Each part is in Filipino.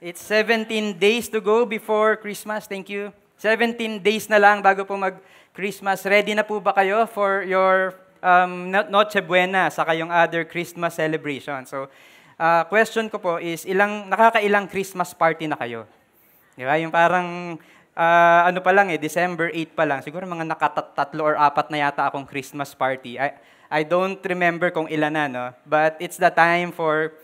It's 17 days to go before Christmas. Thank you. 17 days na lang bago po mag-Christmas. Ready na po ba kayo for your Noche Buena sa kayong other Christmas celebration? So, question ko po is, nakakailang Christmas party na kayo? Di ba? Yung parang, ano pa lang December 8 pa lang. Siguro mga nakatatlo or apat na yata akong Christmas party. I don't remember kung ilan na, no? But it's the time for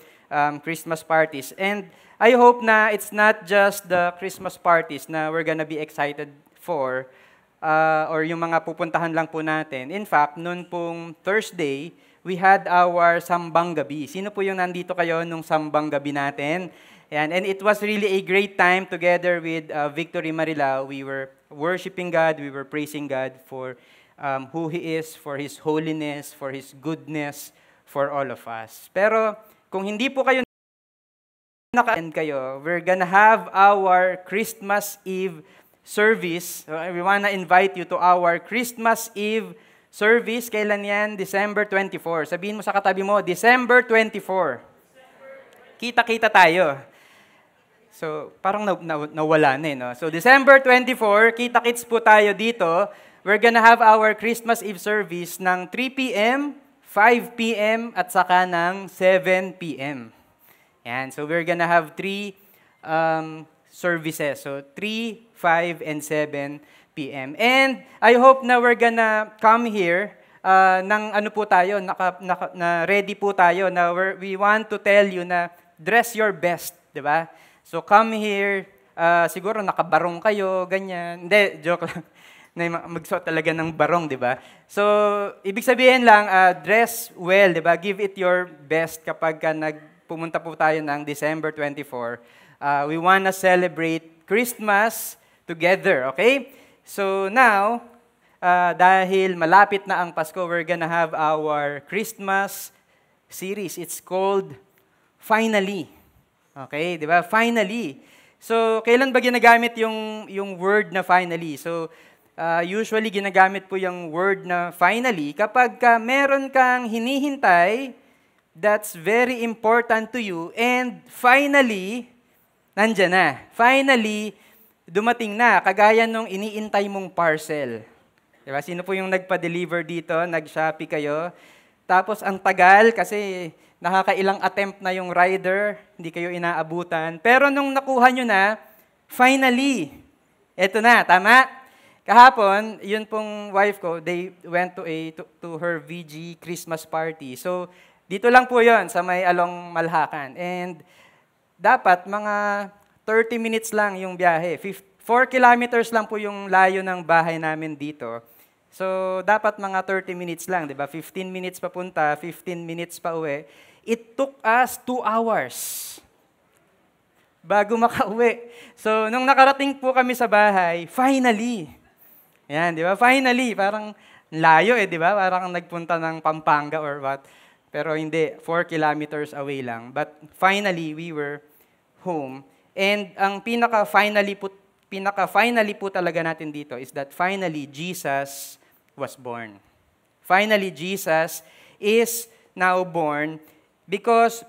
Christmas parties. And I hope na it's not just the Christmas parties na we're gonna be excited for or yung mga pupuntahan lang po natin. In fact, noon pong Thursday, we had our Sambang Gabi. Sino po yung nandito kayo nung Sambang Gabi natin? And it was really a great time together with Victory Marilao. We were worshiping God, we were praising God for who He is, for His holiness, for His goodness, for all of us. Pero kung hindi po kayo we're gonna have our Christmas Eve service. So we wanna invite you to our Christmas Eve service. Kailan yan? December 24. Sabihin mo sa katabi mo, December 24. Kita-kita tayo. So, parang nawala na no? So, December 24, kita-kits po tayo dito. We're gonna have our Christmas Eve service ng 3 p.m., 5 p.m., at saka ng 7 p.m. Yan. So, we're gonna have 3 services. So, 3, 5, and 7 p.m. And I hope na we're gonna come here nang ano po tayo, na ready po tayo, na we want to tell you na dress your best, di ba? So, come here, siguro nakabarong kayo, ganyan. Hindi, joke lang. Magsuot talaga ng barong, di ba? So, ibig sabihin lang, dress well, di ba? Give it your best kapag pumunta po tayo ng December 24. We wanna celebrate Christmas together, okay? So now, dahil malapit na ang Pasko, we're gonna have our Christmas series. It's called Finally. Okay, di ba? Finally. So, kailan ba ginagamit yung word na finally? So, usually ginagamit po yung word na finally kapag meron kang hinihintay that's very important to you, and finally, nandyan na. Finally, dumating na, kagaya nung iniintay mong parcel. Diba? Sino po yung nagpa-deliver dito? Nag-Shopee kayo. Tapos, ang tagal kasi nakakailang attempt na yung rider, hindi kayo inaabutan. Pero nung nakuha nyo na, finally, eto na, tama? Kahapon, yun pong wife ko, they went to her VG Christmas party. So, dito lang po yon sa may Along Malhacan. And dapat mga 30 minutes lang yung biyahe. 4 kilometers lang po yung layo ng bahay namin dito. So, dapat mga 30 minutes lang, di ba? 15 minutes papunta, 15 minutes pa uwi. It took us 2 hours bago makauwi. So, nung nakarating po kami sa bahay, finally. Yan, di ba? Finally, parang layo di ba? Parang nagpunta ng Pampanga or what. Pero hindi, 4 kilometers away lang. But finally, we were home. And ang pinaka-finally po talaga natin dito is that finally, Jesus was born. Finally, Jesus is now born because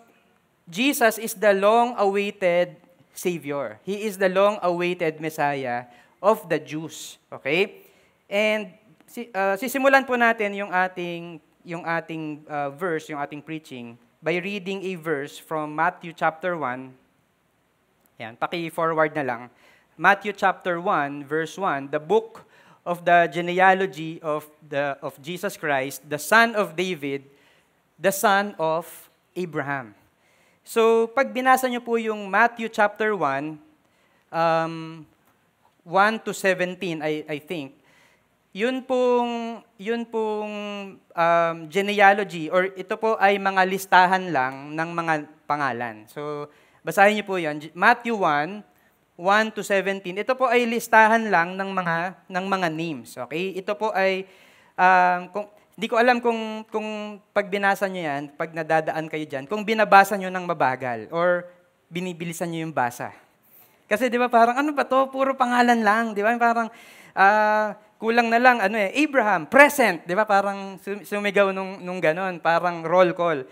Jesus is the long-awaited Savior. He is the long-awaited Messiah of the Jews. Okay? And sisimulan po natin yung ating verse, yung ating preaching, by reading a verse from Matthew chapter 1. Yan, paki-forward na lang. Matthew chapter 1, verse 1, the book of the genealogy of Jesus Christ, the son of David, the son of Abraham. So, pag binasa niyo po yung Matthew chapter 1, 1 to 17, I think, yun pong genealogy, or ito po ay mga listahan lang ng mga pangalan. So, basahin niyo po yun. Matthew 1, 1 to 17. Ito po ay listahan lang ng mga names. Okay? Ito po ay, hindi ko alam kung pag binasa niyo yan, pag nadadaan kayo dyan, kung binabasa niyo ng mabagal, or binibilisan niyo yung basa. Kasi di ba parang, ano ba to? Puro pangalan lang. Di ba? Parang, kulang na lang, Abraham, present. Di ba? Parang sumigaw nung ganon. Parang roll call.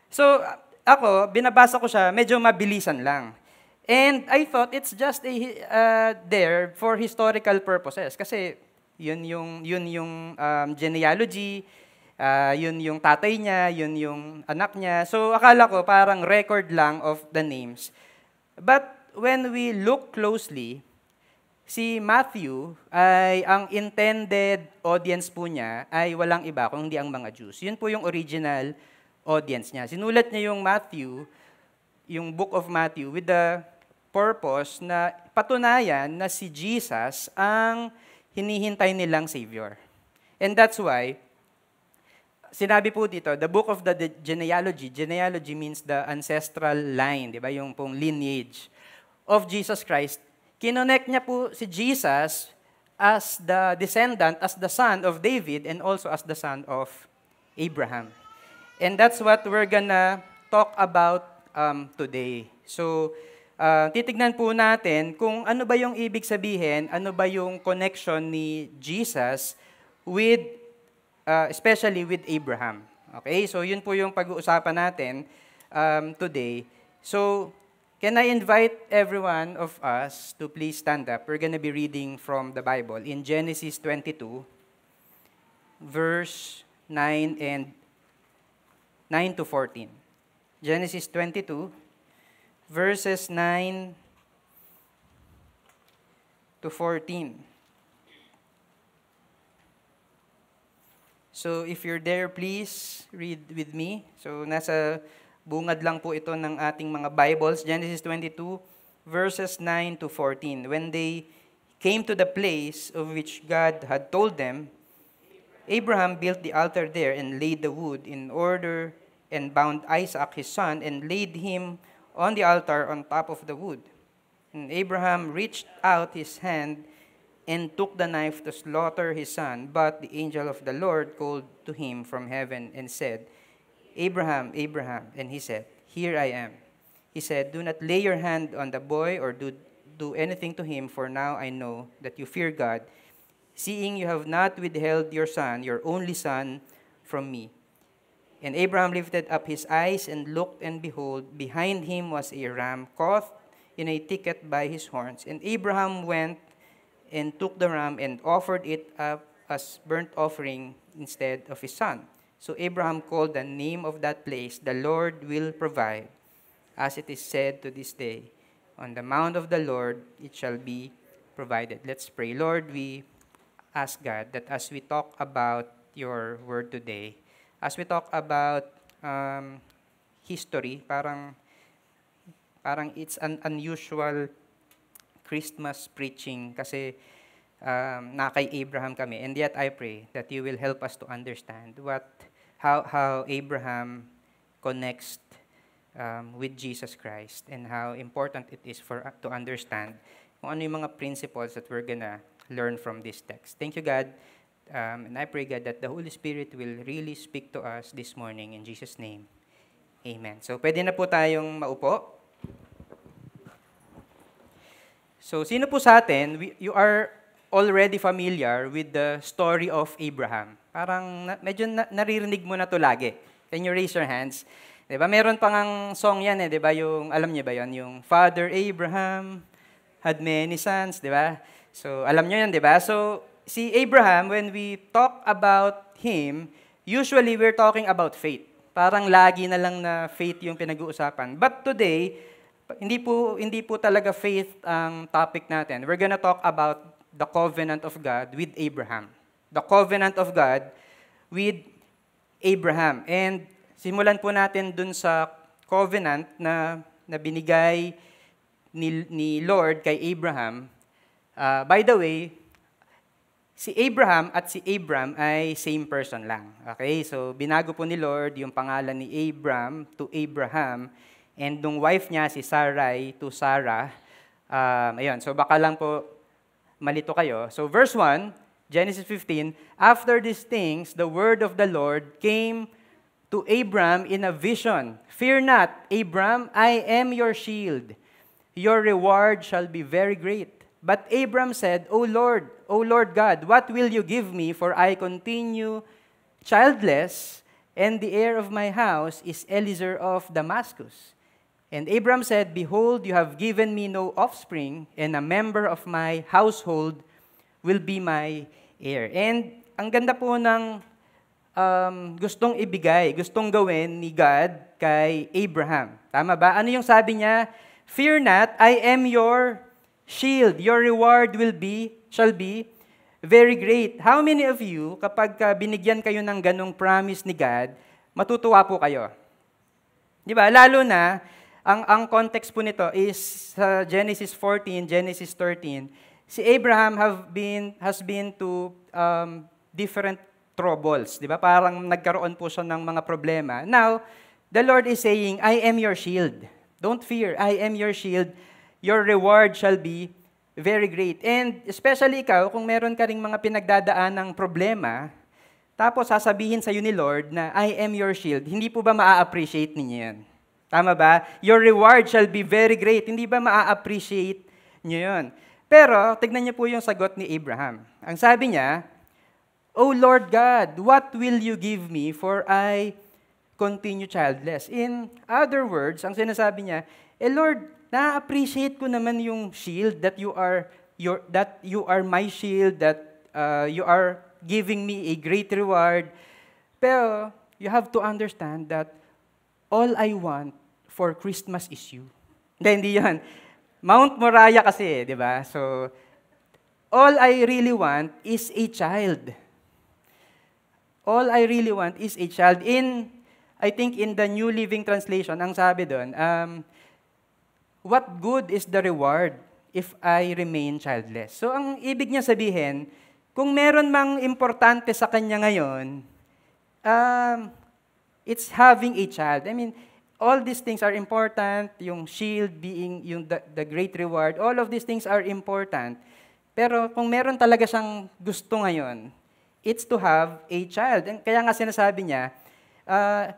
So, ako, binabasa ko siya, medyo mabilisan lang. And I thought it's just there for historical purposes. Kasi yun yung genealogy, yun yung tatay niya, yun yung anak niya. So akala ko parang record lang of the names. But when we look closely, si Matthew ay ang intended audience po niya ay walang iba kundi ang mga Jews. Yun po yung original audience niya. Sinulat niya yung Matthew, yung book of Matthew with the purpose na patunayan na si Jesus ang hinihintay nilang Savior. And that's why, sinabi po dito, the book of the genealogy means the ancestral line, di ba? Yung pong lineage of Jesus Christ. Kinonect niya po si Jesus as the descendant, as the son of David, and also as the son of Abraham. And that's what we're gonna talk about today. So, titignan po natin kung ano ba yung ibig sabihin, ano ba yung connection ni Jesus with, especially with Abraham. Okay, so yun po yung pag-uusapan natin today. So, can I invite everyone of us to please stand up? We're going to be reading from the Bible in Genesis 22, verse 9 to 14. Genesis 22, verses 9 to 14. So if you're there, please read with me. So nasa bungad lang po ito ng ating mga Bibles, Genesis 22, verses 9 to 14. When they came to the place of which God had told them, Abraham built the altar there and laid the wood in order and bound Isaac his son and laid him on the altar on top of the wood. And Abraham reached out his hand and took the knife to slaughter his son, but the angel of the Lord called to him from heaven and said, Abraham, Abraham. And he said, Here I am. He said, Do not lay your hand on the boy or do anything to him, for now I know that you fear God, seeing you have not withheld your son, your only son, from me. And Abraham lifted up his eyes and looked, and behold, behind him was a ram caught in a thicket by his horns. And Abraham went and took the ram and offered it up as burnt offering instead of his son. So Abraham called the name of that place, The Lord Will Provide, as it is said to this day, On the mount of the Lord it shall be provided. Let's pray. Lord, we ask God that as we talk about your word today, as we talk about history, parang it's an unusual Christmas preaching kasi na kay Abraham kami. And yet I pray that you will help us to understand how Abraham connects with Jesus Christ and how important it is for us to understand kung ano yung mga principles that we're gonna learn from this text. Thank you, God. And I pray, God, that the Holy Spirit will really speak to us this morning. In Jesus' name, amen. So, pwede na po tayong maupo. So, sino po sa atin, you are already familiar with the story of Abraham. Parang medyo naririnig mo na to lagi. Can you raise your hands? Diba? Meron pang ang song yan eh, diba? Yung, alam niyo ba yan? Yung Father Abraham had many sons, diba? So, alam niyo yan, diba? So, si Abraham, when we talk about him, usually we're talking about faith. Parang lagi na lang na faith yung pinag-uusapan. But today, hindi po talaga faith ang topic natin. We're gonna talk about the covenant of God with Abraham. The covenant of God with Abraham. And simulan po natin dun sa covenant na binigay ni Lord kay Abraham. By the way, si Abraham at si Abram ay same person lang. Okay? So, binago po ni Lord yung pangalan ni Abram to Abraham, and nung wife niya, si Sarai, to Sarah. Ayun, so baka lang po malito kayo. So, verse 1, Genesis 15, After these things, the word of the Lord came to Abram in a vision. Fear not, Abram, I am your shield. Your reward shall be very great. But Abram said, O Lord God, what will you give me? For I continue childless, and the heir of my house is Eliezer of Damascus. And Abram said, Behold, you have given me no offspring, and a member of my household will be my heir. And ang ganda po ng gustong ibigay, gustong gawin ni God kay Abraham. Tama ba? Ano yung sabi niya? Fear not, I am your shield. Your reward shall be very great. How many of you, kapag binigyan kayo ng ganong promise ni God, matutuwa po kayo? Di ba? Lalo na, ang context po nito is sa Genesis 14, Genesis 13. Si Abraham has been to different troubles. Di ba? Parang nagkaroon po siya ng mga problema. Now, the Lord is saying, I am your shield. Don't fear, I am your shield. Your reward shall be very great. And especially ikaw, kung meron ka ring mga pinagdadaan ng problema, tapos sasabihin sa'yo ni Lord na I am your shield, hindi po ba maa-appreciate ninyo yan? Tama ba? Your reward shall be very great. Hindi ba maa-appreciate nyo yun? Pero, tignan niyo po yung sagot ni Abraham. Ang sabi niya, O Lord God, what will you give me for I continue childless? In other words, ang sinasabi niya, Lord, na-appreciate ko naman yung shield that you are my shield, that you are giving me a great reward. Pero, you have to understand that all I want for Christmas is you. Hindi yan. Mount Moriah kasi, di ba? So, all I really want is a child. All I really want is a child. I think in the New Living Translation, ang sabi doon, what good is the reward if I remain childless? So, ang ibig niya sabihin, kung meron mang importante sa kanya ngayon, it's having a child. I mean, all these things are important, yung shield being the great reward, all of these things are important. Pero kung meron talaga siyang gusto ngayon, it's to have a child. And kaya nga sinasabi niya,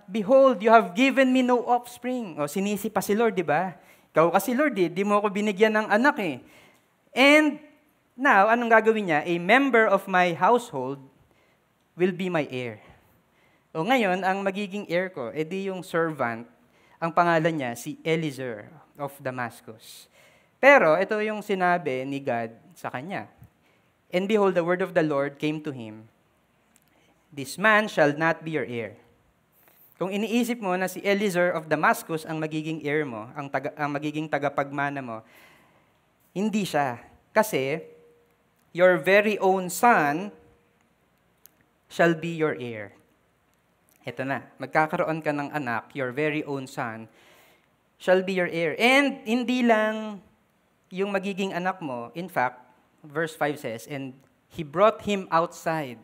Behold, you have given me no offspring. O, sinisi pa si Lord, di ba? Ikaw kasi Lord, di mo ako binigyan ng anak eh. And now, anong gagawin niya? A member of my household will be my heir. O ngayon, ang magiging heir ko, edi yung servant, ang pangalan niya, si Eliezer of Damascus. Pero, ito yung sinabi ni God sa kanya. And behold, the word of the Lord came to him, This man shall not be your heir. Kung iniisip mo na si Eliezer of Damascus ang magiging heir mo, ang magiging tagapagmana mo, hindi siya. Kasi, your very own son shall be your heir. Ito na, magkakaroon ka ng anak, your very own son, shall be your heir. And hindi lang yung magiging anak mo, in fact, verse 5 says, and he brought him outside.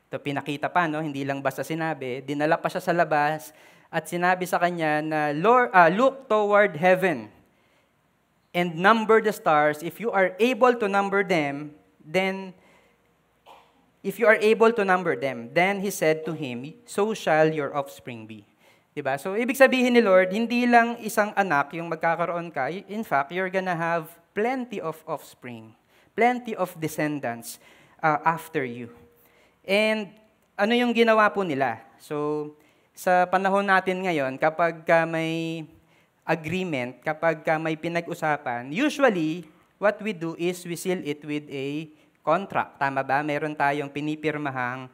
Ito pinakita pa, no? Hindi lang basta sinabi, dinala pa siya sa labas at sinabi sa kanya na, look toward heaven and number the stars. If you are able to number them, then he said to him, so shall your offspring be. Diba? So, ibig sabihin ni Lord, hindi lang isang anak yung magkakaroon ka. In fact, you're gonna have plenty of offspring, plenty of descendants after you. And ano yung ginawa po nila? So, sa panahon natin ngayon, kapag may agreement, kapag may pinag-usapan, usually, what we do is we seal it with a contract. Tama ba? Meron tayong pinipirmahang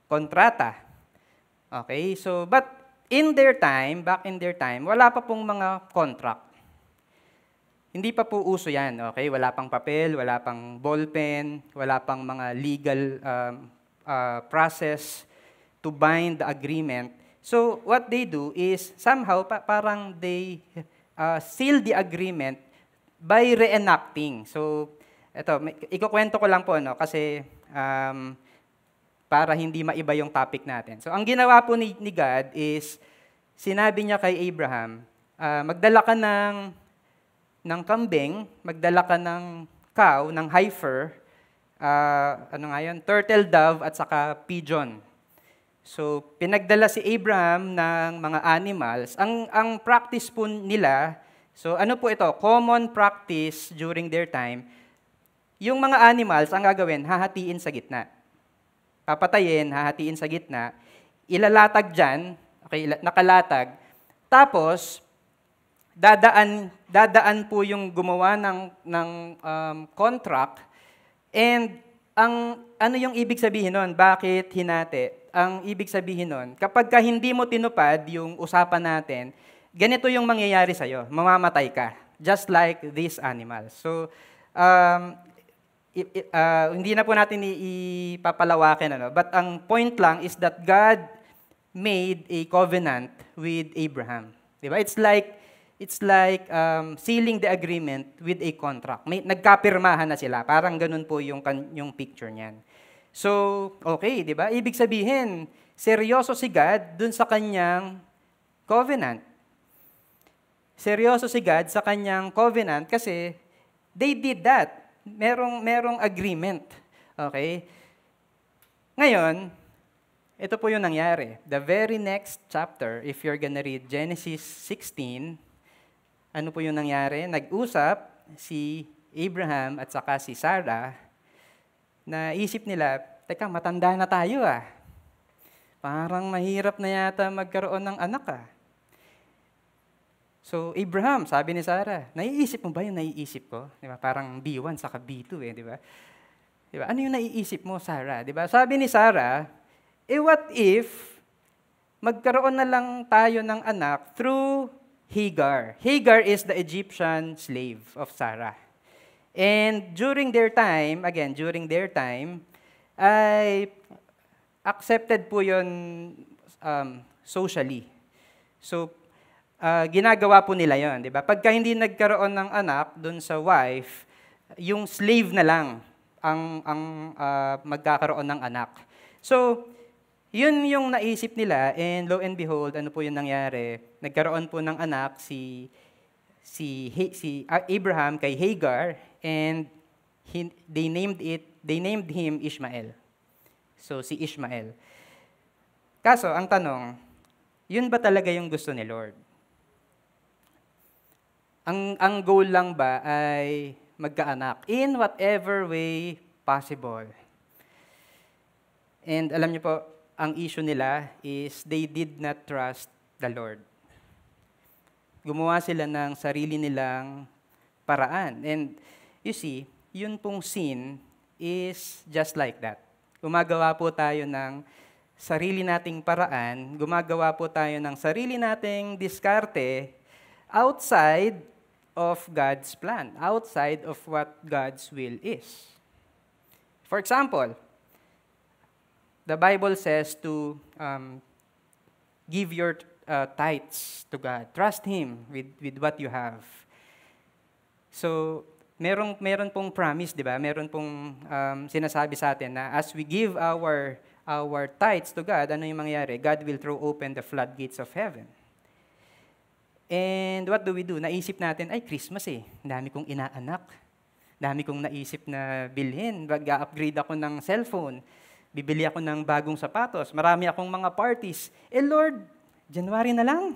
kontrata. Okay? So, but back in their time, wala pa pong mga contract. Hindi pa po uso yan. Okay? Wala pang papel, wala pang ballpen, wala pang mga legal process to bind the agreement. So, what they do is, somehow, parang they seal the agreement by reenacting. So, ito, ikukwento ko lang po, no, kasi para hindi maiba yung topic natin. So, ang ginawa po ni God is, sinabi niya kay Abraham, magdala ka ng kambing, magdala ka ng cow, ng heifer, turtle dove at saka pigeon. So, pinagdala si Abraham ng mga animals. Ang practice po nila, so ano po ito, common practice during their time, yung mga animals, ang gagawin, hahatiin sa gitna. Papatayin, hahatiin sa gitna, ilalatag dyan, okay, nakalatag, tapos, dadaan po yung gumawa ng contract, and ano yung ibig sabihin nun? Bakit hinati? Ang ibig sabihin nun, kapag hindi mo tinupad yung usapan natin, ganito yung mangyayari sa'yo, mamamatay ka, just like these animals. So, hindi na po natin ipapalawakin, but ang point lang is that God made a covenant with Abraham. Diba? It's like sealing the agreement with a contract. Nagkapirmahan na sila. Parang ganun po yung picture niyan. So, okay, di ba? Ibig sabihin, seryoso si God dun sa kanyang covenant. Seryoso si God sa kanyang covenant kasi they did that. Merong agreement. Okay? Ngayon, ito po yung nangyari. The very next chapter, if you're gonna read Genesis 16, ano po yung nangyari? Nag-usap si Abraham at saka si Sarah, na isip nila, teka, matanda na tayo ah. Parang mahirap na yata magkaroon ng anak ah. So, Abraham, sabi ni Sarah, naiisip mo ba yung naiisip ko? Diba? Parang B1 saka B2 eh, di ba? Diba? Ano yung naiisip mo, Sarah? Diba? Sabi ni Sarah, what if magkaroon na lang tayo ng anak through Hagar? Hagar is the Egyptian slave of Sarah. And during their time, ay accepted po yun socially. So, ginagawa po nila yon, di ba? Pagka hindi nagkaroon ng anak dun sa wife, yung slave na lang ang magkakaroon ng anak. So, yun yung naisip nila, and lo and behold, ano po yung nangyari? Nagkaroon po ng anak si Abraham kay Hagar, and they named him Ishmael. So, si Ishmael. Kaso, ang tanong, yun ba talaga yung gusto ni Lord? Ang goal lang ba ay magkaanak in whatever way possible? And alam niyo po, ang issue nila is they did not trust the Lord. Gumawa sila ng sarili nilang paraan. And you see, yun pong sin is just like that. Gumagawa po tayo ng sarili nating paraan, gumagawa po tayo ng sarili nating diskarte outside of God's plan, outside of what God's will is. For example, the Bible says to give your tithes to God. Trust Him with what you have. So, meron pong promise, di ba? Meron pong sinasabi sa atin na as we give our tithes to God, ano yung mangyayari? God will throw open the floodgates of heaven. And what do we do? Naisip natin, ay, Christmas eh. Dami kong inaanak. Dami kong naisip na bilhin. Mag-upgrade ako ng cellphone. Bibili ako ng bagong sapatos. Marami akong mga parties. Lord, January na lang.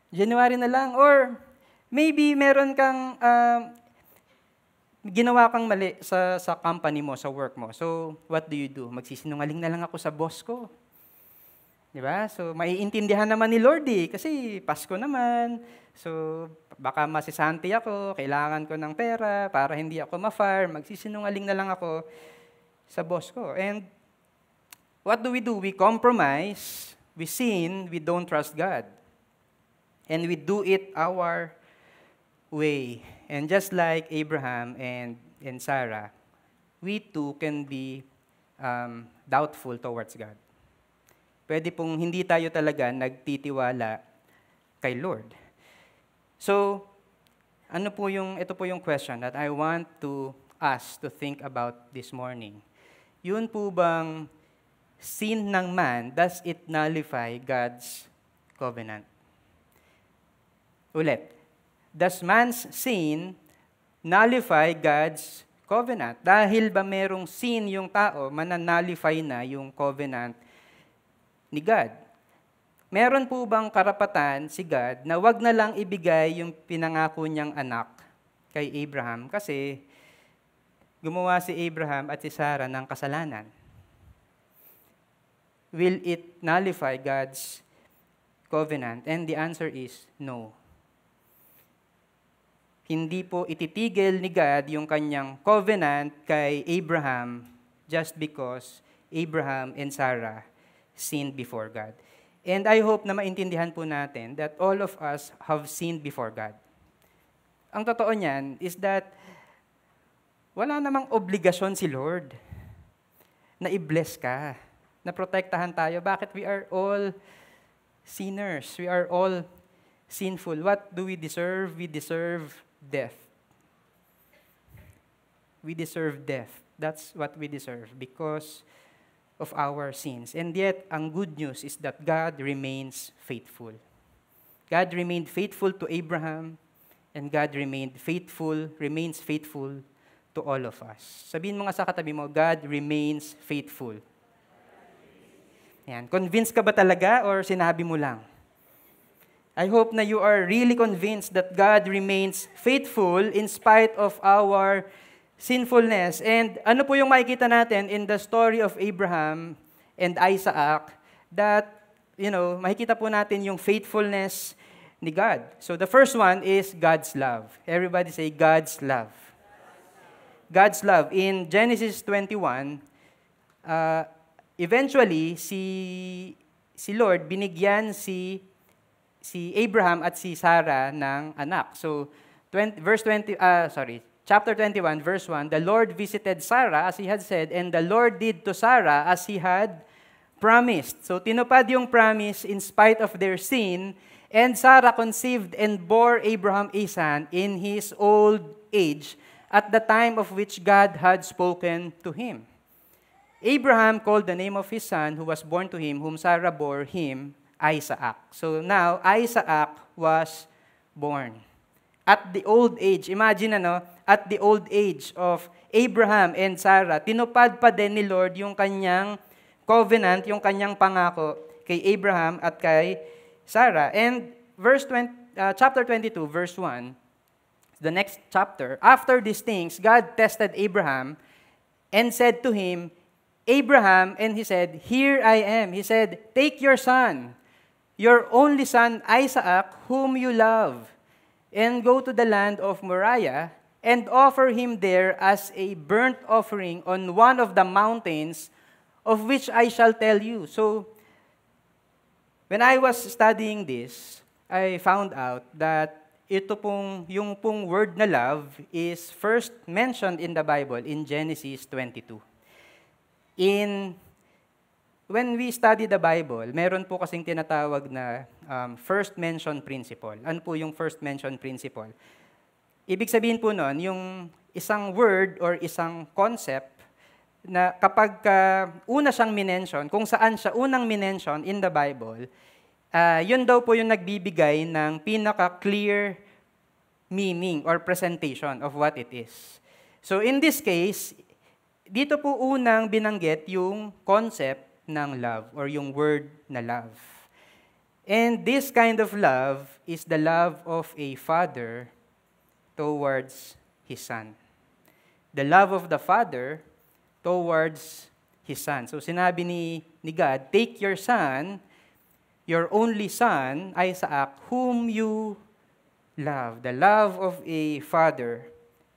January na lang. Or maybe meron kang, ginawa kang mali sa company mo, sa work mo. So, what do you do? Magsisinungaling na lang ako sa boss ko. Diba? So, maiintindihan naman ni Lord kasi Pasko naman. So, baka masisanti ako, kailangan ko ng pera para hindi ako ma-fire, magsisinungaling na lang ako sa boss ko. And what do? We compromise, we sin, we don't trust God. And we do it our way. And just like Abraham and Sarah, we too can be doubtful towards God. Pwede pong hindi tayo talaga nagtitiwala kay Lord. So, ito po yung question that I want us to think about this morning. Yun po bang sin ng man, does it nullify God's covenant? Ulit, does man's sin nullify God's covenant? Dahil ba merong sin yung tao, manannullify na yung covenant ni God? Meron po bang karapatan si God na wag na lang ibigay yung pinangako niyang anak kay Abraham kasi gumawa si Abraham at si Sarah ng kasalanan? Will it nullify God's covenant? And the answer is no. Hindi po ititigil ni God yung kanyang covenant kay Abraham just because Abraham and Sarah sinned before God. And I hope na maintindihan po natin that all of us have sinned before God. Ang totoo niyan is that wala namang obligasyon si Lord na i-bless ka, na protektahan tayo. Bakit? We are all sinners. We are all sinful. What do we deserve? We deserve death. We deserve death. That's what we deserve because of our sins. And yet, ang good news is that God remains faithful. God remained faithful to Abraham, and God remains faithful to all of us. Sabihin mo nga sa katabi mo, God remains faithful. Yan. Convinced ka ba talaga or sinabi mo lang? I hope na you are really convinced that God remains faithful in spite of our sinfulness. And ano po yung makikita natin in the story of Abraham and Isaac that, makikita po natin yung faithfulness ni God. So the first one is God's love. Everybody say God's love. God's love. In Genesis 21, eventually, si Lord binigyan si Abraham at si Sarah ng anak. So, chapter 21, verse 1, the Lord visited Sarah as He had said, and the Lord did to Sarah as He had promised. So, tinupad yung promise in spite of their sin, and Sarah conceived and bore Abraham a son in his old age, at the time of which God had spoken to him. Abraham called the name of his son who was born to him, whom Sarah bore him, Isaac. So now, Isaac was born. At the old age, imagine at the old age of Abraham and Sarah, tinupad pa din ni Lord yung kanyang covenant, yung kanyang pangako kay Abraham at kay Sarah. And chapter 22, verse 1, the next chapter, after these things, God tested Abraham and said to him, Abraham, and he said, here I am. He said, take your son, your only son Isaac, whom you love, and go to the land of Moriah, and offer him there as a burnt offering on one of the mountains of which I shall tell you. So, when I was studying this, I found out that yung word na love is first mentioned in the Bible in Genesis 22. When we study the Bible, meron po kasing tinatawag na first mention principle. Ano po yung first mention principle? Ibig sabihin po nun, yung isang word or isang concept na kapag una siyang minention, kung saan siya unang minention in the Bible, yun daw po yung nagbibigay ng pinaka-clear meaning or presentation of what it is. So in this case, dito po unang binanggit yung concept ng love or yung word na love. And this kind of love is the love of a father towards his son. The love of the father towards his son. So sinabi ni God, take your son, your only son, Isaac, whom you love. The love of a father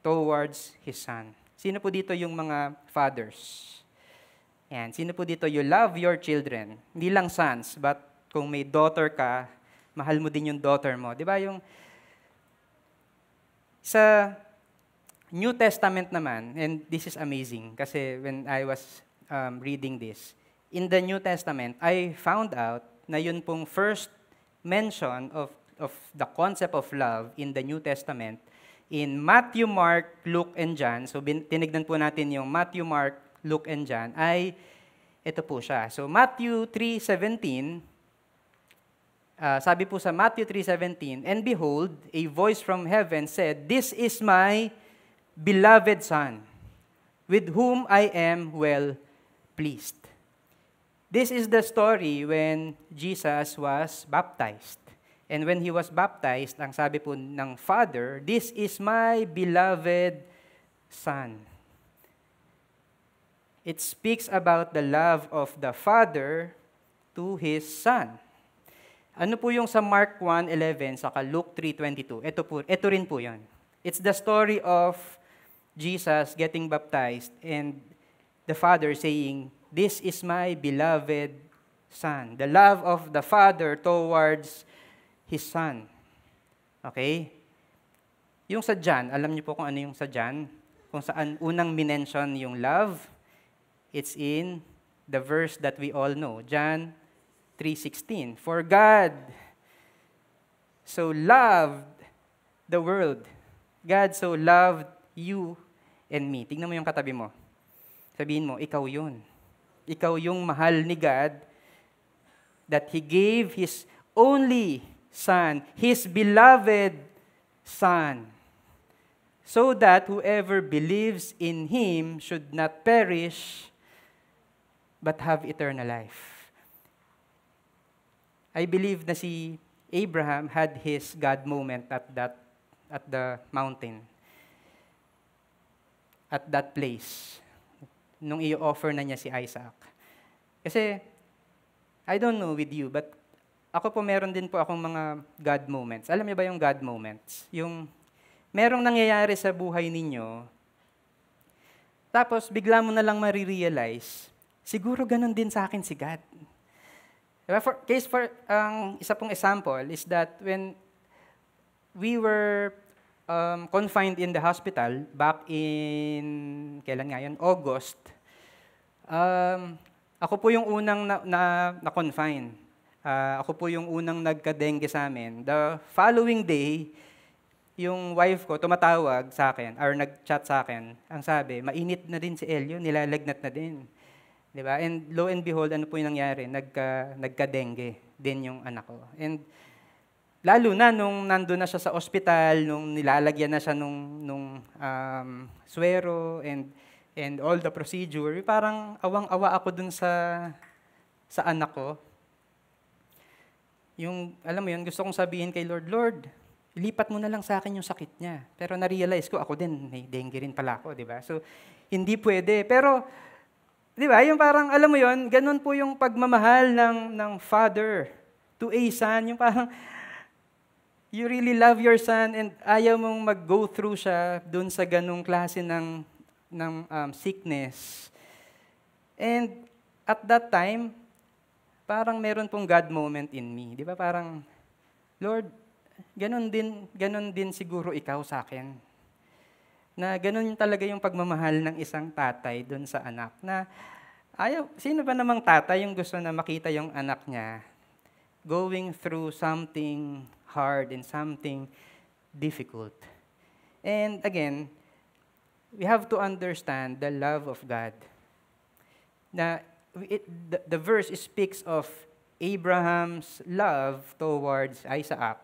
towards his son. Sino po dito yung mga fathers? Yan. Sino po dito, you love your children. Hindi lang sons, but kung may daughter ka, mahal mo din yung daughter mo. Di ba yung sa New Testament naman, and this is amazing, kasi when I was reading this, in the New Testament, I found out na yun pong first mention of the concept of love in the New Testament, in Matthew, Mark, Luke, and John. So tinignan po natin yung Matthew, Mark, Luke, and John, ay ito po siya. So Matthew 3:17, sabi po sa Matthew 3:17, and behold, a voice from heaven said, this is my beloved Son, with whom I am well pleased. This is the story when Jesus was baptized. And when He was baptized, ang sabi po ng Father, this is my beloved Son. It speaks about the love of the Father to His Son. Ano po yung sa Mark 1:11 saka Luke 3:22? Ito rin po 'yon. It's the story of Jesus getting baptized and the Father saying, "This is my beloved Son." The love of the Father towards His Son. Okay? Yung sa John, alam niyo po kung ano yung sa John? Kung saan unang minention yung love, it's in the verse that we all know, John 3:16. For God so loved the world. God so loved you and me. Tingnan mo yung katabi mo. Sabihin mo, ikaw yun. Ikaw yung mahal ni God that He gave His only Son, His beloved Son, so that whoever believes in Him should not perish, but have eternal life. I believe na si Abraham had his God moment at the mountain, at that place, nung i-offer na niya si Isaac. Kasi, I don't know with you, but ako po meron din po akong mga God moments. Alam niyo ba yung God moments? Yung merong nangyayari sa buhay ninyo, tapos bigla mo na lang marirealize, siguro ganun din sa akin si God. Isa pong example is that when we were confined in the hospital back in, kailan nga yun? August, ako po yung unang na-confine. Ako po yung unang nagka-dengue sa amin. The following day, yung wife ko tumatawag sa akin, or nag-chat sa akin, ang sabi, mainit na din si Elio, nilalagnat na din. Diba? And lo and behold, ano po yung nangyari? Nagka-dengue din yung anak ko. And lalo na nung nandun na siya sa ospital, nung nilalagyan na siya nung suwero and all the procedure, parang awang-awa ako dun sa anak ko. Yung, alam mo yun, gusto kong sabihin kay Lord, Lord, lipat mo na lang sa akin yung sakit niya. Pero na-realize ko, ako din, may dengue rin pala ako, di ba? So, hindi pwede. Pero, di ba, yung parang, alam mo yun, ganun po yung pagmamahal ng father to a son. Yung parang, you really love your son and ayaw mong mag-go through siya dun sa ganung klase ng sickness. And at that time, parang meron pong God moment in me. Di ba? Parang, Lord, ganun din siguro ikaw sa akin. Na ganun talaga yung pagmamahal ng isang tatay doon sa anak. Na sino ba namang tatay yung gusto na makita yung anak niya going through something hard and something difficult? And again, we have to understand the love of God. Na the verse speaks of Abraham's love towards Isaac.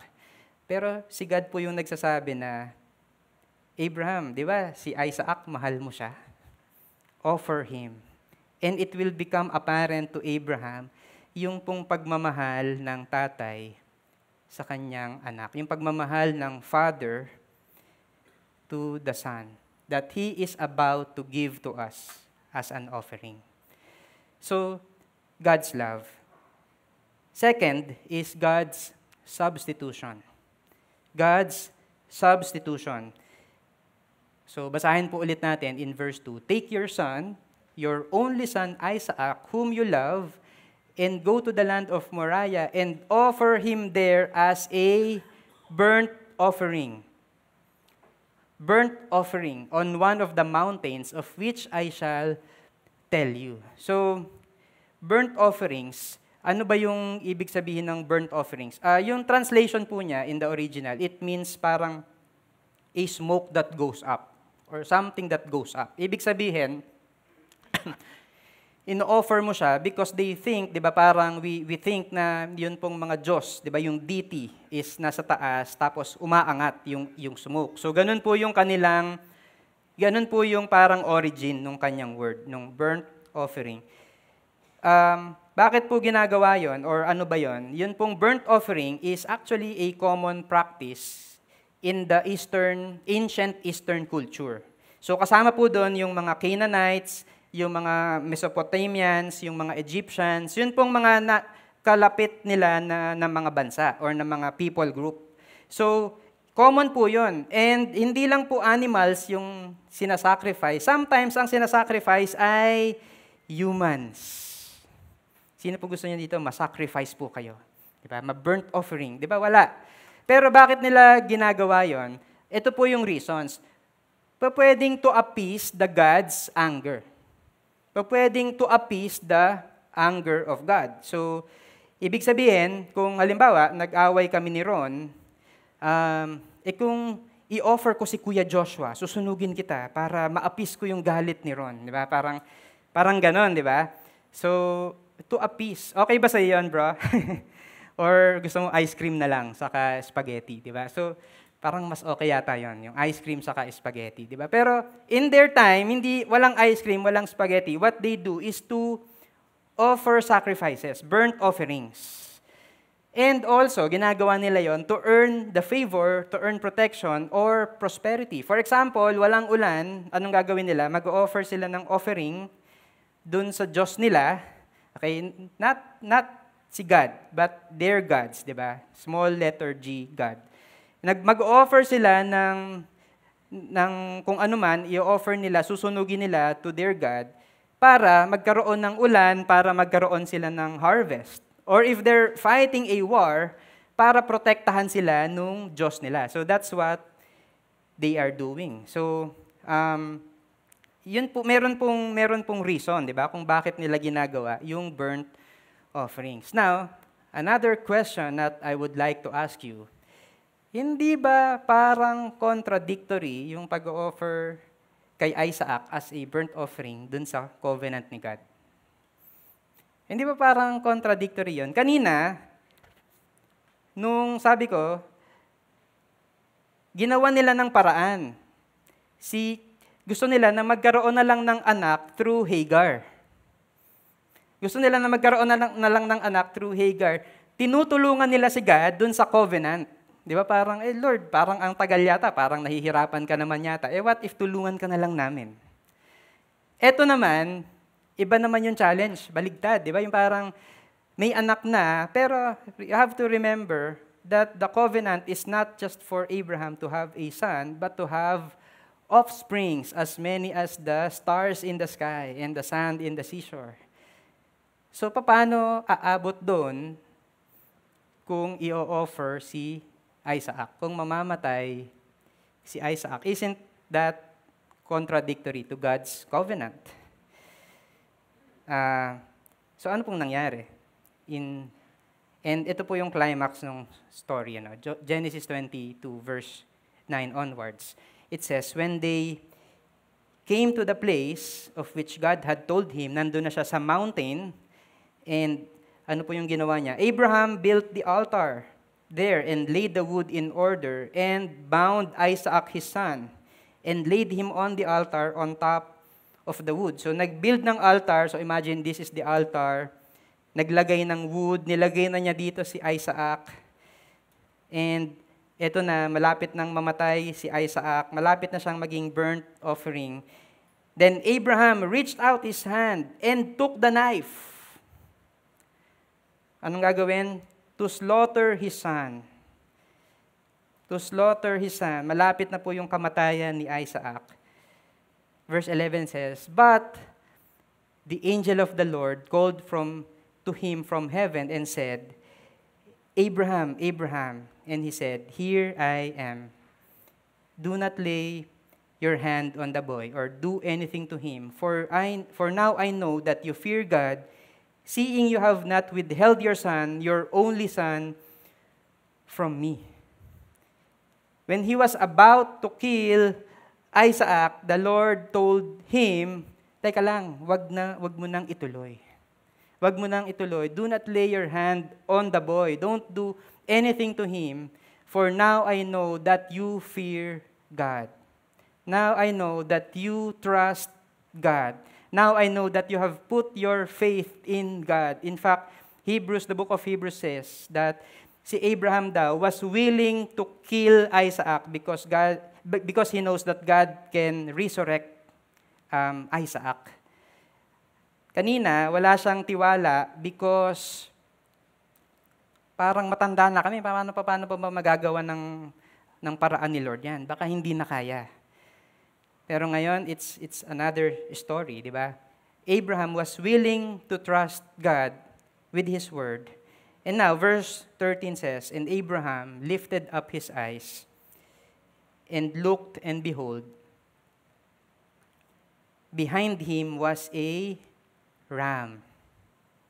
Pero si God po yung nagsasabi na, Abraham, di ba, si Isaac, mahal mo siya? Offer him. And it will become apparent to Abraham yung pong pagmamahal ng tatay sa kanyang anak. Yung pagmamahal ng father to the son that he is about to give to us as an offering. So, God's love. Second is God's substitution. God's substitution. So, basahin po ulit natin in verse 2. Take your son, your only son Isaac, whom you love, and go to the land of Moriah and offer him there as a burnt offering. Burnt offering on one of the mountains of which I shall tell you. So, burnt offerings, ano ba yung ibig sabihin ng burnt offerings? Yung translation po niya in the original, it means parang a smoke that goes up or something that goes up. Ibig sabihin, ino-offer mo siya because they think, di ba parang we think na yun pong mga Diyos, di ba yung deity is nasa taas tapos umaangat yung smoke. So ganun po yung ganun po yung parang origin ng kanyang word, nung burnt offering. Bakit po ginagawa yon or ano ba yon? Yun pong burnt offering is actually a common practice in the ancient Eastern culture. So kasama po doon yung mga Canaanites, yung mga Mesopotamians, yung mga Egyptians, yun pong mga kalapit nila na mga bansa or na mga people group. So Common po yun. And hindi lang po animals yung sinasacrifice. Sometimes ang sinasacrifice ay humans. Sino po gusto niyo dito? Masacrifice po kayo. Diba? Ma-burnt offering. Diba? Wala. Pero bakit nila ginagawa yon? Ito po yung reasons. Pwedeng to appease the God's anger. Pwedeng to appease the anger of God. So, ibig sabihin, kung halimbawa, nag-away kami ni Ron, kung i-offer ko si Kuya Joshua, susunugin kita para ma-appease ko yung galit ni Ron. Di ba? Parang ganon, di ba? So, to appease. Okay ba sa iyo yun, bro? Or gusto mo ice cream na lang, saka spaghetti, di ba? So, parang mas okay yata yon, yung ice cream saka spaghetti, di ba? Pero in their time, walang ice cream, walang spaghetti. What they do is to offer sacrifices, burnt offerings. And also, ginagawa nila yon to earn the favor, to earn protection, or prosperity. For example, walang ulan, anong gagawin nila? Mag-offer sila ng offering dun sa Diyos nila. Okay, not si God, but their gods, di ba? Small letter G, God. Mag-offer sila ng kung ano man, i-offer nila, susunugin nila to their God para magkaroon ng ulan, para magkaroon sila ng harvest. Or if they're fighting a war, para protektahan sila nung Diyos nila. So that's what they are doing. So, yun po, meron pong reason, di ba, kung bakit nila ginagawa yung burnt offerings. Now, another question that I would like to ask you, hindi ba parang contradictory yung pag-offer kay Isaac as a burnt offering dun sa covenant ni God? Hindi ba parang contradictory yun? Kanina, nung sabi ko, ginawa nila ng paraan. Gusto nila na magkaroon na lang ng anak through Hagar. Gusto nila na magkaroon na lang ng anak through Hagar. Tinutulungan nila si God dun sa covenant. Di ba parang, Lord, parang ang tagal yata, parang nahihirapan ka naman yata. What if tulungan ka na lang namin? Eto naman, iba naman yung challenge, baligtad. Di ba yung parang may anak na, pero you have to remember that the covenant is not just for Abraham to have a son, but to have offsprings as many as the stars in the sky and the sand in the seashore. So, paano aabot doon kung i-offer si Isaac? Kung mamamatay si Isaac, isn't that contradictory to God's covenant? So, ano pong nangyari? And ito po yung climax ng story. Genesis 22, verse 9 onwards. It says, when they came to the place of which God had told him, nandun na siya sa mountain, and ano po yung ginawa niya? Abraham built the altar there and laid the wood in order and bound Isaac his son and laid him on the altar on top of the wood. So nag-build ng altar, so imagine this is the altar, naglagay ng wood, nilagay na niya dito si Isaac, and eto na, malapit nang mamatay si Isaac, malapit na siyang maging burnt offering. Then Abraham reached out his hand and took the knife. Anong gagawin? To slaughter his son. To slaughter his son. Malapit na po yung kamatayan ni Isaac. Verse 11 says, but the angel of the Lord called to him from heaven and said, Abraham, Abraham. And he said, here I am. Do not lay your hand on the boy or do anything to him. For now I know that you fear God, seeing you have not withheld your son, your only son, from me. When he was about to kill Isaac, the Lord told him, teka lang, wag mo nang ituloy. Wag mo nang ituloy. Do not lay your hand on the boy. Don't do anything to him, for now I know that you fear God. Now I know that you trust God. Now I know that you have put your faith in God. In fact, the book of Hebrews says that si Abraham daw was willing to kill Isaac because he knows that God can resurrect Isaac. Kanina, wala siyang tiwala because parang matanda na kami. Paano pa magagawa ng ng paraan ni Lord yan. Baka hindi na kaya. Pero ngayon, it's another story, di ba? Abraham was willing to trust God with his word. And now, verse 13 says, "And Abraham lifted up his eyes and looked, and behold, behind him was a ram."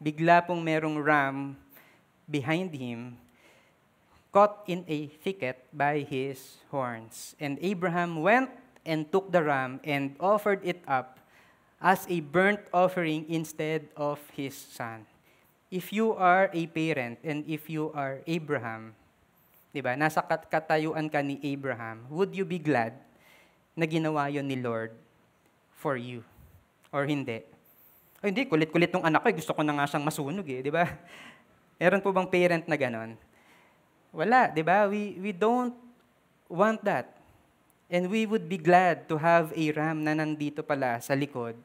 Bigla pong merong ram behind him, caught in a thicket by his horns. And Abraham went and took the ram and offered it up as a burnt offering instead of his son. If you are a parent and if you are Abraham, di ba, nasa katayuan ka ni Abraham, would you be glad na ginawa yon ni Lord for you? Or hindi? Ay, hindi, kulit-kulit ng anak ko, gusto ko na nga siyang masunog di ba? Meron po bang parent na ganon? Wala, di ba? We don't want that. And we would be glad to have a ram na nandito pala sa likod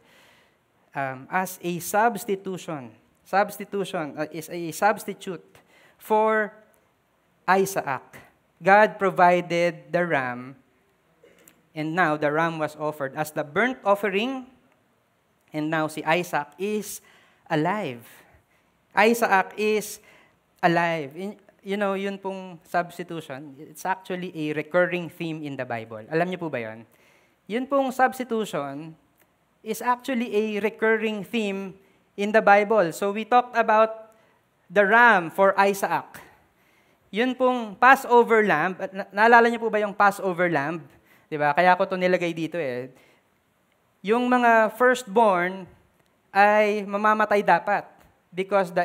as a substitution. Substitution is a substitute for Isaac. God provided the ram, and now the ram was offered as the burnt offering, and now si Isaac is alive. Isaac is alive. You know, yun pong substitution, it's actually a recurring theme in the Bible. Alam niyo po ba yun? Yun pong substitution is actually a recurring theme in the Bible. So we talked about the ram for Isaac. Yun pong Passover lamb. Naalala niyo po ba yung Passover lamb? Diba? Kaya ko ito nilagay dito Yung mga firstborn ay mamamatay dapat because the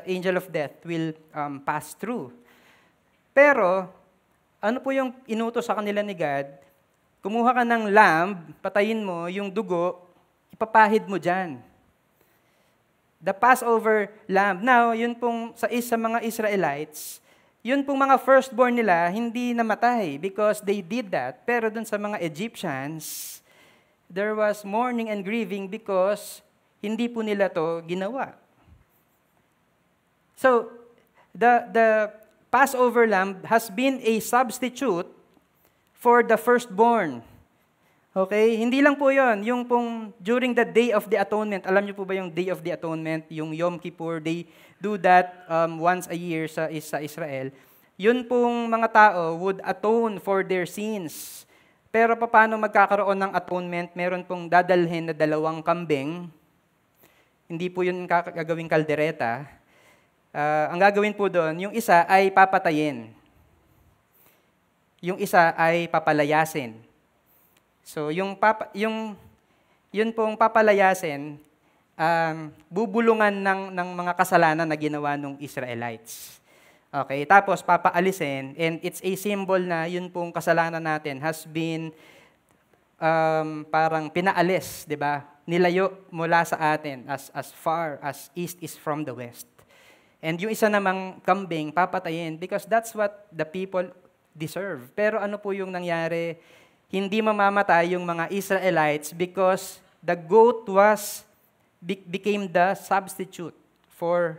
angel of death will pass through. Pero, ano po yung inutos sa kanila ni God? Kumuha ka ng lamb, patayin mo, yung dugo, ipapahid mo dyan. The Passover lamb. Now, yun pong sa mga Israelites, yun pong mga firstborn nila, hindi namatay because they did that. Pero dun sa mga Egyptians, there was mourning and grieving because hindi po nila to ginawa. So, the Passover lamb has been a substitute for the firstborn. Okay? Hindi lang po yon. Yung pong during the Day of the Atonement, alam niyo po ba yung Day of the Atonement, yung Yom Kippur, they do that once a year sa Israel. Yun pong mga tao would atone for their sins. Pero paano magkakaroon ng atonement? Meron pong dadalhin na 2 kambing. Hindi po yun gagawing kaldereta. Ang gagawin po doon, yung isa ay papatayin. Yung isa ay papalayasin. So, yun pong papalayasin, bubulungan ng mga kasalanan na ginawa ng Israelites. Okay, tapos papaalisin, and it's a symbol na yun pong kasalanan natin has been parang pinaalis, di ba? Nilayo mula sa atin as far as east is from the west. And yung isa namang kambing, papatayin because that's what the people deserve. Pero ano po yung nangyari? Hindi mamamatay yung mga Israelites because the goat became the substitute for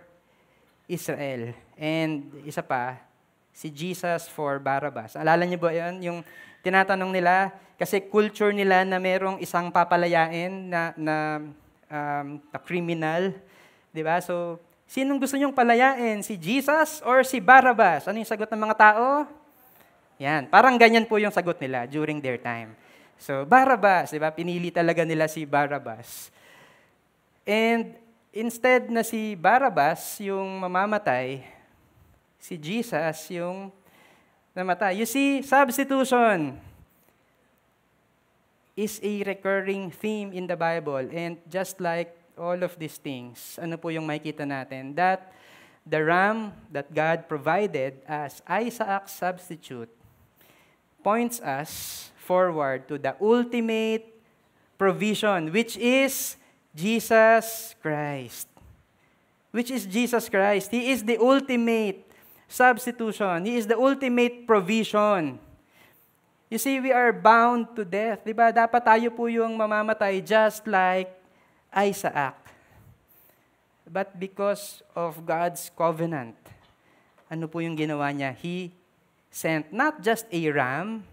Israel. And isa pa, si Jesus for Barabbas. Alala niyo ba yun? Yung tinatanong nila, kasi culture nila na merong isang papalayain na criminal. Diba? So, sinong gusto niyong palayain? Si Jesus or si Barabbas? Ano yung sagot ng mga tao? Yan. Parang ganyan po yung sagot nila during their time. So, Barabbas, di ba? Pinili talaga nila si Barabbas. And instead na si Barabbas yung mamamatay, si Jesus yung namatay. You see, substitution is a recurring theme in the Bible. And just like all of these things, ano po yung makikita natin? That the ram that God provided as Isaac's substitute points us forward to the ultimate provision, which is Jesus Christ. Which is Jesus Christ. He is the ultimate substitution. He is the ultimate provision. You see, we are bound to death. Diba? Dapat tayo po yung mamamatay just like Isaac. But because of God's covenant, ano po yung ginawa niya? He sent not just a ram,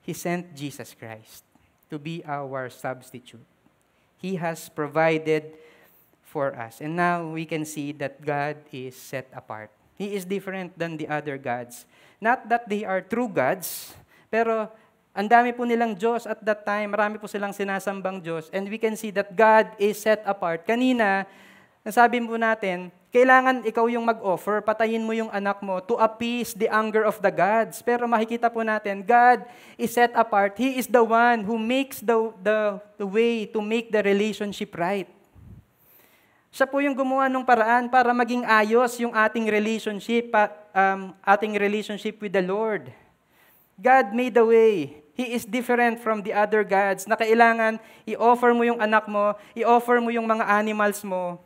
He sent Jesus Christ to be our substitute. He has provided for us. And now we can see that God is set apart. He is different than the other gods. Not that they are true gods, pero ang dami po nilang Diyos at that time, marami po silang sinasambang Diyos. And we can see that God is set apart. Kanina, nasabi po natin, kailangan ikaw yung mag-offer, patayin mo yung anak mo to appease the anger of the gods. Pero makikita po natin, God is set apart. He is the one who makes the way to make the relationship right. Siya po yung gumawa ng paraan para maging ayos yung ating relationship with the Lord. God made the way. He is different from the other gods na kailangan i-offer mo yung anak mo, i-offer mo yung mga animals mo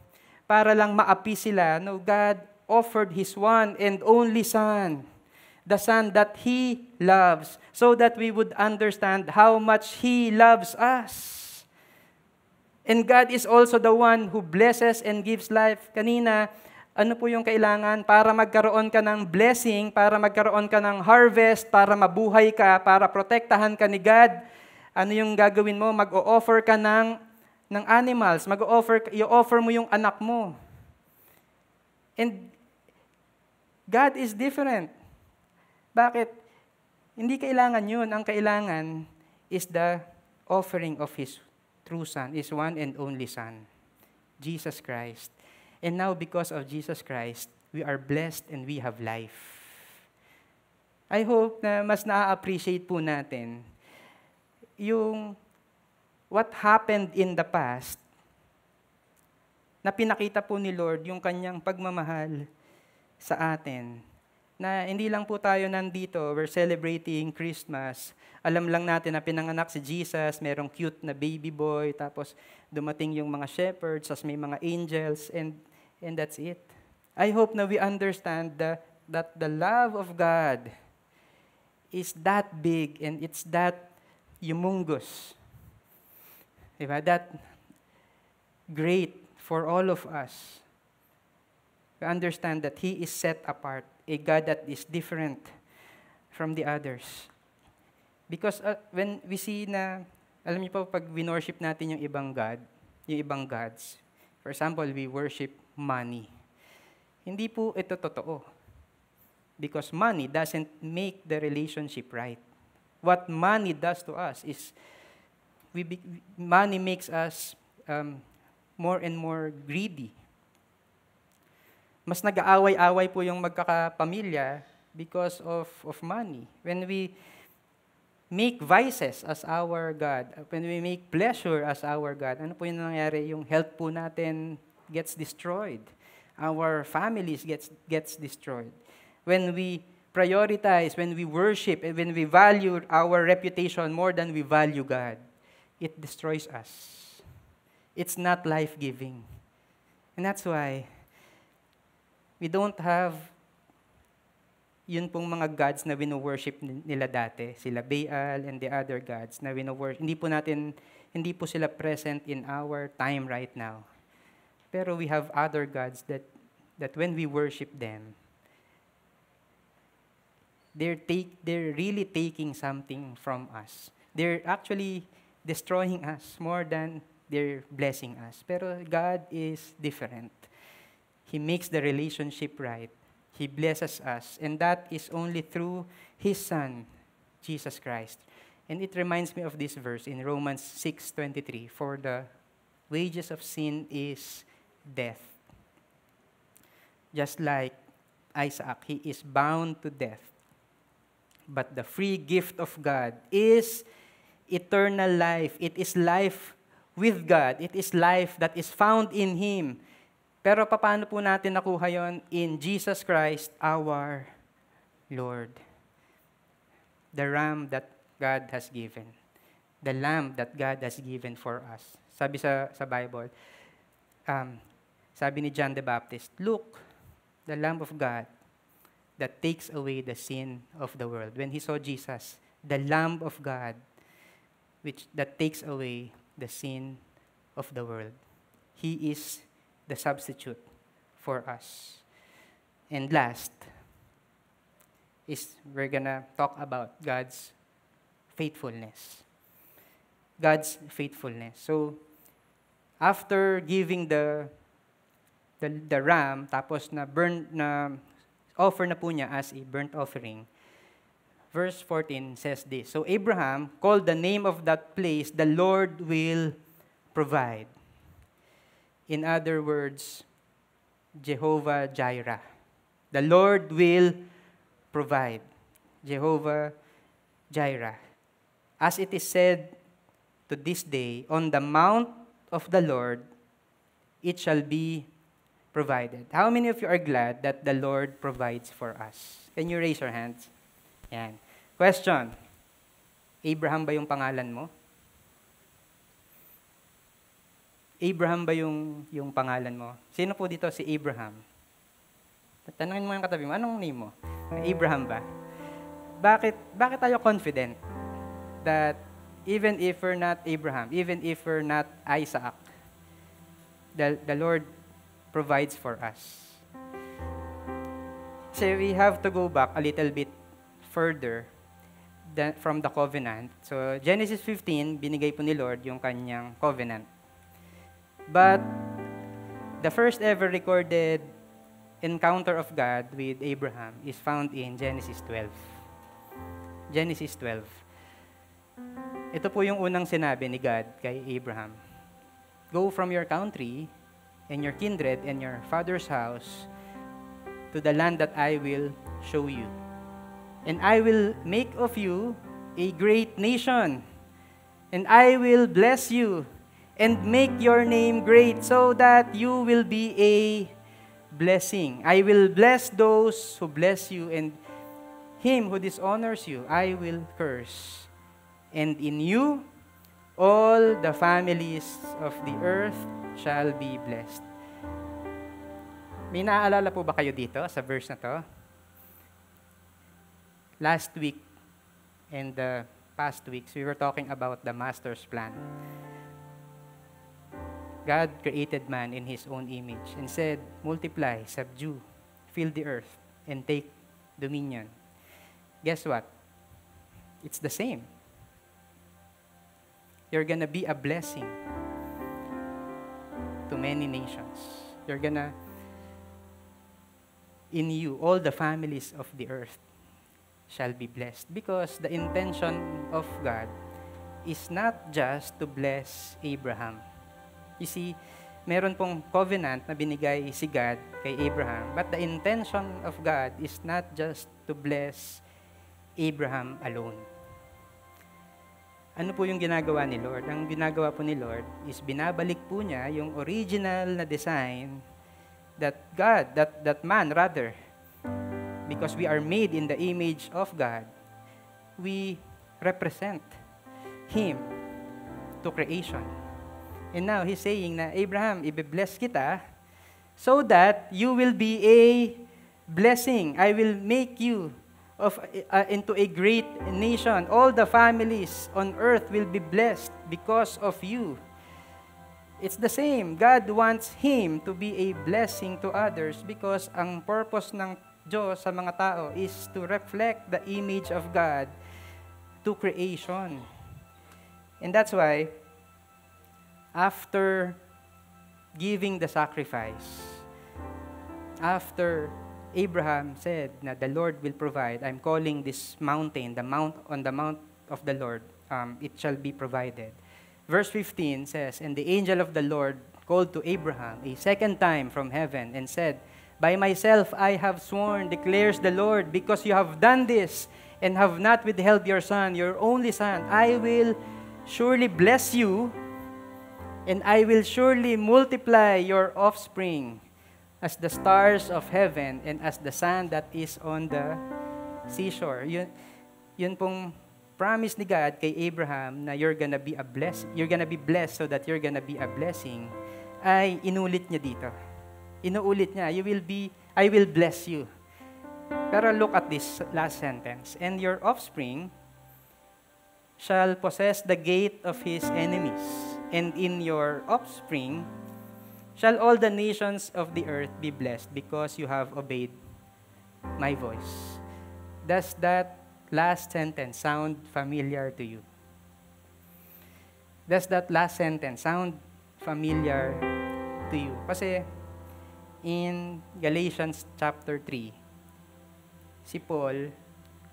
para lang ma-appease sila. No, God offered His one and only Son, the Son that He loves, so that we would understand how much He loves us. And God is also the one who blesses and gives life. Kanina, ano po yung kailangan para magkaroon ka ng blessing, para magkaroon ka ng harvest, para mabuhay ka, para protektahan ka ni God? Ano yung gagawin mo? Mag-o-offer ka ng animals, i-offer mo yung anak mo. And God is different. Bakit? Hindi kailangan yun. Ang kailangan is the offering of His true Son, His one and only Son, Jesus Christ. And now, because of Jesus Christ, we are blessed and we have life. I hope na mas na-appreciate po natin yung what happened in the past na pinakita po ni Lord yung kanyang pagmamahal sa atin. Na hindi lang po tayo nandito, we're celebrating Christmas. Alam lang natin na pinanganak si Jesus, merong cute na baby boy, tapos dumating yung mga shepherds, tapos may mga angels, and that's it. I hope na we understand that the love of God is that big and it's that humongous. Diba? That great for all of us. We understand that He is set apart, a God that is different from the others. Because when we see na, alam niyo po, pag winorship natin yung ibang God, yung ibang gods, for example, we worship money. Hindi po ito totoo. Because money doesn't make the relationship right. What money does to us is, money makes us more and more greedy. Mas nag-aaway-away po yung magkakapamilya because of money. When we make vices as our God, when we make pleasure as our God, ano po yung nangyayari? Yung health po natin gets destroyed. Our families gets destroyed. When we prioritize, when we worship, and when we value our reputation more than we value God, it destroys us. It's not life-giving. And that's why we don't have yun pong mga gods na wino-worship nila dati, sila Baal and the other gods na wino-worship. Hindi po sila present in our time right now. Pero we have other gods that when we worship them, they're really taking something from us. They're actually destroying us more than they're blessing us. Pero God is different. He makes the relationship right. He blesses us, and that is only through His Son, Jesus Christ. And it reminds me of this verse in Romans 6:23, "For the wages of sin is death." Just like Isaac, he is bound to death. But the free gift of God is eternal life. It is life with God. It is life that is found in Him. Pero paano po natin nakuha yon? In Jesus Christ, our Lord. The ram that God has given. The lamb that God has given for us. Sabi sa Bible, sabi ni John the Baptist, "Look, the Lamb of God that takes away the sin of the world." When he saw Jesus, the Lamb of God that takes away the sin of the world. He is the substitute for us. And last, is we're gonna talk about God's faithfulness. God's faithfulness. So, after giving the ram, tapos na offer na po niya as a burnt offering, verse 14 says this, "So Abraham called the name of that place, the Lord will provide." In other words, Jehovah Jireh. The Lord will provide. Jehovah Jireh. As it is said to this day, on the mount of the Lord, it shall be provided. How many of you are glad that the Lord provides for us? Can you raise your hands? Yan. Question. Abraham ba yung pangalan mo? Abraham ba yung pangalan mo? Sino po dito si Abraham? Tanungin mo yung katabi mo, anong name mo? Abraham ba? Bakit tayo confident that even if we're not Abraham, even if we're not Isaac, the Lord provides for us? So we have to go back a little bit further from the covenant. So Genesis 15, binigay po ni Lord yung kanyang covenant. But the first ever recorded encounter of God with Abraham is found in Genesis 12. Genesis 12. Ito po yung unang sinabi ni God kay Abraham. Go from your country and your kindred and your father's house to the land that I will show you. And I will make of you a great nation. And I will bless you and make your name great so that you will be a blessing. I will bless those who bless you, and him who dishonors you, I will curse. And in you, all the families of the earth shall be blessed. May naaalala po ba kayo dito sa verse na to? Last week and the past weeks, we were talking about the Master's plan. God created man in His own image and said, multiply, subdue, fill the earth, and take dominion. Guess what? It's the same. You're gonna be a blessing to many nations. In you, all the families of the earth shall be blessed. Because the intention of God is not just to bless Abraham. You see, meron pong covenant na binigay si God kay Abraham, but the intention of God is not just to bless Abraham alone. Ano po yung ginagawa ni Lord? Ang ginagawa po ni Lord is binabalik po niya yung original na design that because we are made in the image of God, we represent Him to creation. And now, He's saying na, Abraham, i-bless kita so that you will be a blessing. I will make you into a great nation. All the families on earth will be blessed because of you. It's the same. God wants him to be a blessing to others because ang purpose ng Diyos sa mga tao is to reflect the image of God to creation. And that's why, after giving the sacrifice, after Abraham said na the Lord will provide, I'm calling this mountain, on the mount of the Lord, it shall be provided. Verse 15 says, and the angel of the Lord called to Abraham a second time from heaven and said, by myself I have sworn, declares the Lord, because you have done this and have not withheld your son, your only son, I will surely bless you, and I will surely multiply your offspring as the stars of heaven and as the sand that is on the seashore. Yun pong promise ni God kay Abraham na you're gonna be blessed so that you're gonna be a blessing, ay inulit niya dito. Inuulit niya, I will bless you. Pero look at this last sentence. And your offspring shall possess the gate of his enemies. And in your offspring shall all the nations of the earth be blessed because you have obeyed my voice. Does that last sentence sound familiar to you? Does that last sentence sound familiar to you? Kasi in Galatians chapter 3, si Paul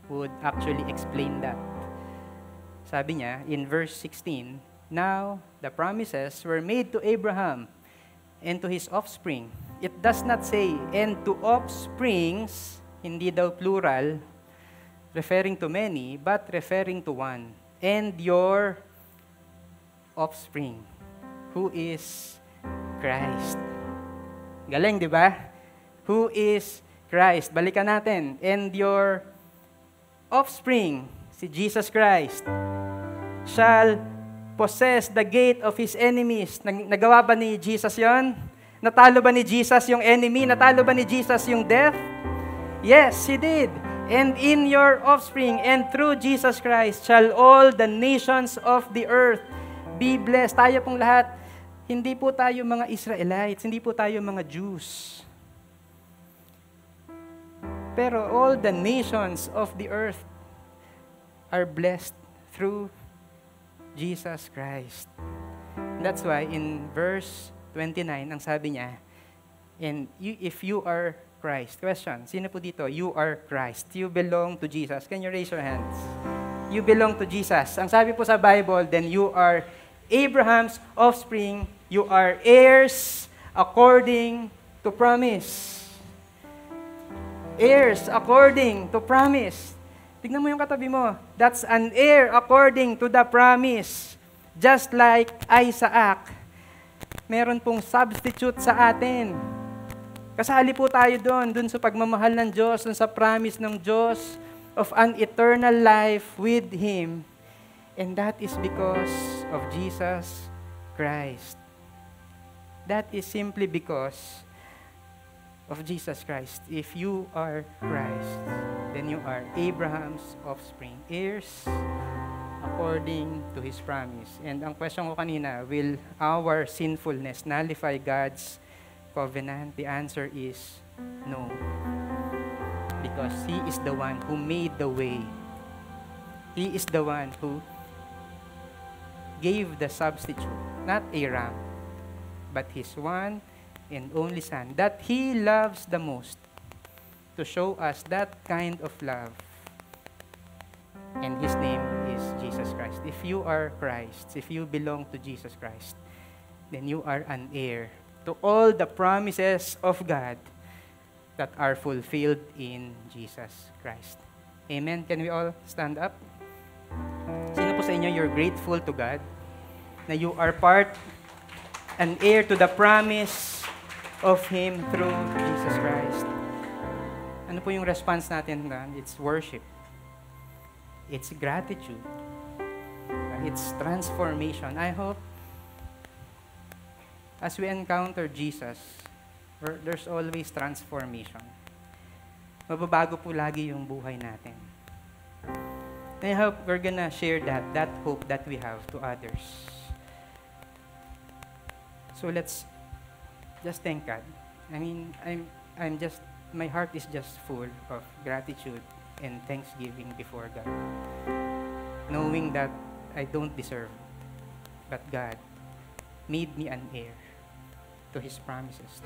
would actually explain that. Sabi niya in verse 16, "Now the promises were made to Abraham and to his offspring." It does not say, "and to offsprings," hindi daw plural, referring to many, but referring to one. "And your offspring," who is Christ. Galing, di ba? Who is Christ? Balikan natin. "And your offspring," si Jesus Christ, "shall possess the gate of his enemies." Nagawa ba ni Jesus yon? Natalo ba ni Jesus yung enemy? Natalo ba ni Jesus yung death? Yes, He did. "And in your offspring and through Jesus Christ shall all the nations of the earth be blessed." Tayo pong lahat, hindi po tayo mga Israelites, hindi po tayo mga Jews. Pero all the nations of the earth are blessed through Jesus Christ. That's why in verse 29, ang sabi niya, "And if you are Christ." Question, sino po dito? You are Christ. You belong to Jesus. Can you raise your hands? You belong to Jesus. Ang sabi po sa Bible, then you are Abraham's offspring. You are heirs according to promise. Heirs according to promise. Tignan mo yung katabi mo. That's an heir according to the promise. Just like Isaac, meron pong substitute sa atin. Kasali po tayo dun sa pagmamahal ng Diyos, dun sa promise ng Diyos of an eternal life with Him. And that is because of Jesus Christ. That is simply because of Jesus Christ. If you are Christ, then you are Abraham's offspring, heirs according to His promise. And ang question ko kanina, will our sinfulness nullify God's covenant? The answer is no. Because He is the one who made the way. He is the one who gave the substitute, not a ram, but His one and only Son, that He loves the most, to show us that kind of love. And His name is Jesus Christ. If you are Christ, if you belong to Jesus Christ, then you are an heir to all the promises of God that are fulfilled in Jesus Christ. Amen? Can we all stand up? Sino po sa inyo, you're grateful to God na you are part, an heir to the promise of Him through Jesus Christ? Ano po yung response natin na? It's worship. It's gratitude. It's transformation. I hope as we encounter Jesus, there's always transformation. Mababago po lagi yung buhay natin. And I hope we're gonna share that hope that we have to others. So let's just thank God. I mean, my heart is just full of gratitude and thanksgiving before God. Knowing that I don't deserve, but God made me an heir to His promises.